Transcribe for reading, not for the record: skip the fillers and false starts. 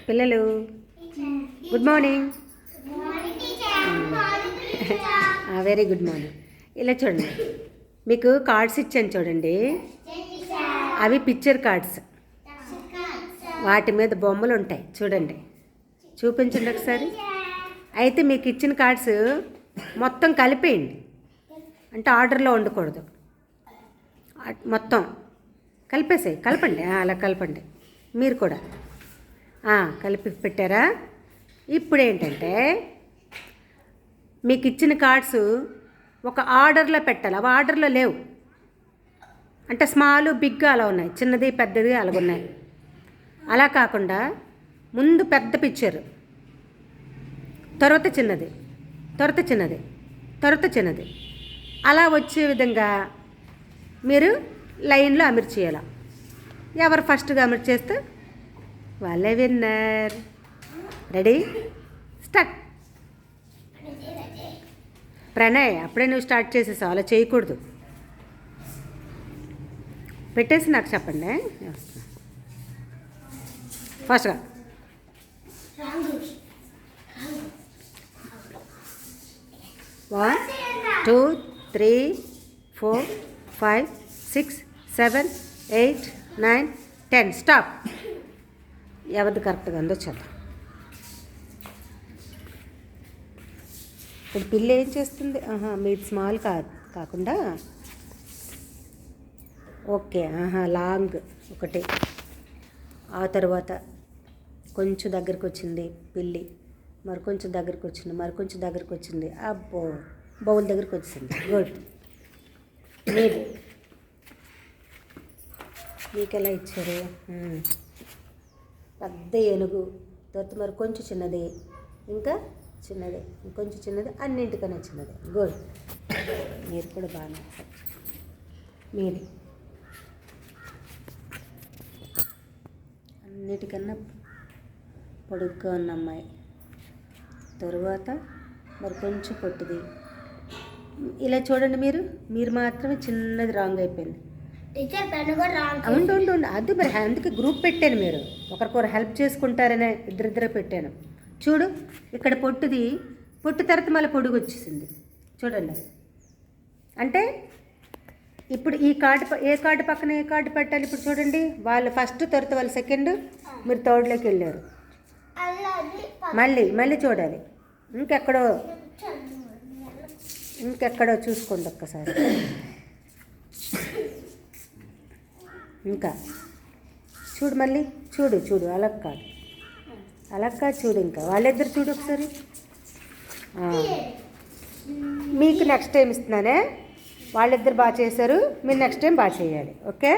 పిల్లలు good morning. Very good morning. ఇలా చూడండి, మీకు కార్డ్స్ ఇచ్చాను చూడండి, అవి పిక్చర్ కార్డ్స్, వాటి మీద బొమ్మలు ఉంటాయి చూడండి, చూపించండి ఒకసారి. అయితే మీకు ఇచ్చిన కార్డ్స్ మొత్తం కలిపేయండి, అంటే ఆర్డర్లో ఉండకూడదు, మొత్తం కలపండి, అలా కలపండి. మీరు కూడా కలిపి పెట్టారా? ఇప్పుడు ఏంటంటే మీకు ఇచ్చిన కార్డ్స్ ఒక ఆర్డర్లో పెట్టాలి. అవి ఆర్డర్లో లేవు, అంటే స్మాల్ బిగ్ అలా ఉన్నాయి, చిన్నది పెద్దది అలాగున్నాయి. అలా కాకుండా ముందు పెద్ద పిక్చర్, తర్వాత చిన్నది, తర్వాత చిన్నది, తర్వాత చిన్నది, అలా వచ్చే విధంగా మీరు లైన్లో అమర్చేయాలి. ఎవరు ఫస్ట్గా అమర్చేస్తే వాళ్ళే విన్నర్. Ready, start. ప్రణయ్, అప్పుడే నువ్వు స్టార్ట్ చేసేసావు, అలా చేయకూడదు. పెట్టేసి నాకు చెప్పండి ఫాస్ట్గా. 1 2 3 4 5 6 7 8 9 10. స్టాప్. ఎవరిది కరెక్ట్గా ఉందో చూద్దాం. ఇప్పుడు పిల్ల ఏం చేస్తుంది? మీది స్మాల్ కాకుండా ఓకే, లాంగ్ ఒకటి. ఆ తర్వాత కొంచెం దగ్గరకు వచ్చింది పిల్లి, మరి కొంచెం దగ్గరకు వచ్చింది, మరి కొంచెం దగ్గరకు వచ్చింది, అబ్బో బౌల్ దగ్గరకు వచ్చింది. గుడ్. మీకు ఎలా ఇచ్చారు? పెద్ద ఏనుగు, తర్వాత మరి కొంచెం చిన్నది, ఇంకా చిన్నది, ఇంకొంచెం చిన్నది, అన్నింటికన్నా చిన్నది. గుడ్. మీరు కూడా బాగానే. మీది అన్నిటికన్నా పొడుగ్గా ఉన్న అమ్మాయి, తరువాత మరి కొంచెం పొట్టిది. ఇలా చూడండి, మీరు మాత్రమే చిన్నది రాంగ్ అయిపోయింది. ఉండు, అది మరి అందుకే గ్రూప్ పెట్టాను, మీరు ఒకరికొకరు హెల్ప్ చేసుకుంటారనే ఇద్దరిద్దరే పెట్టాను. చూడు, ఇక్కడ పొట్టు తర్వాత మళ్ళీ పొడుగు వచ్చేసింది చూడండి. అంటే ఇప్పుడు ఈ కార్డు, ఏ కార్డు పక్కన ఏ కార్డు పెట్టాలి? ఇప్పుడు చూడండి, వాళ్ళు ఫస్ట్, తర్వాత వాళ్ళు సెకండ్, మీరు థర్డ్లోకి వెళ్ళారు. మళ్ళీ చూడాలి. ఇంకెక్కడో చూసుకోండి ఒక్కసారి. ఇంకా చూడు, మళ్ళీ చూడు, అలా కాదు చూడు, ఇంకా వాళ్ళిద్దరు చూడు ఒకసారి. మీకు నెక్స్ట్ టైం ఇస్తున్నానే, వాళ్ళిద్దరు బాగా చేశారు, మీరు నెక్స్ట్ టైం బాగా చేయాలి. ఓకే.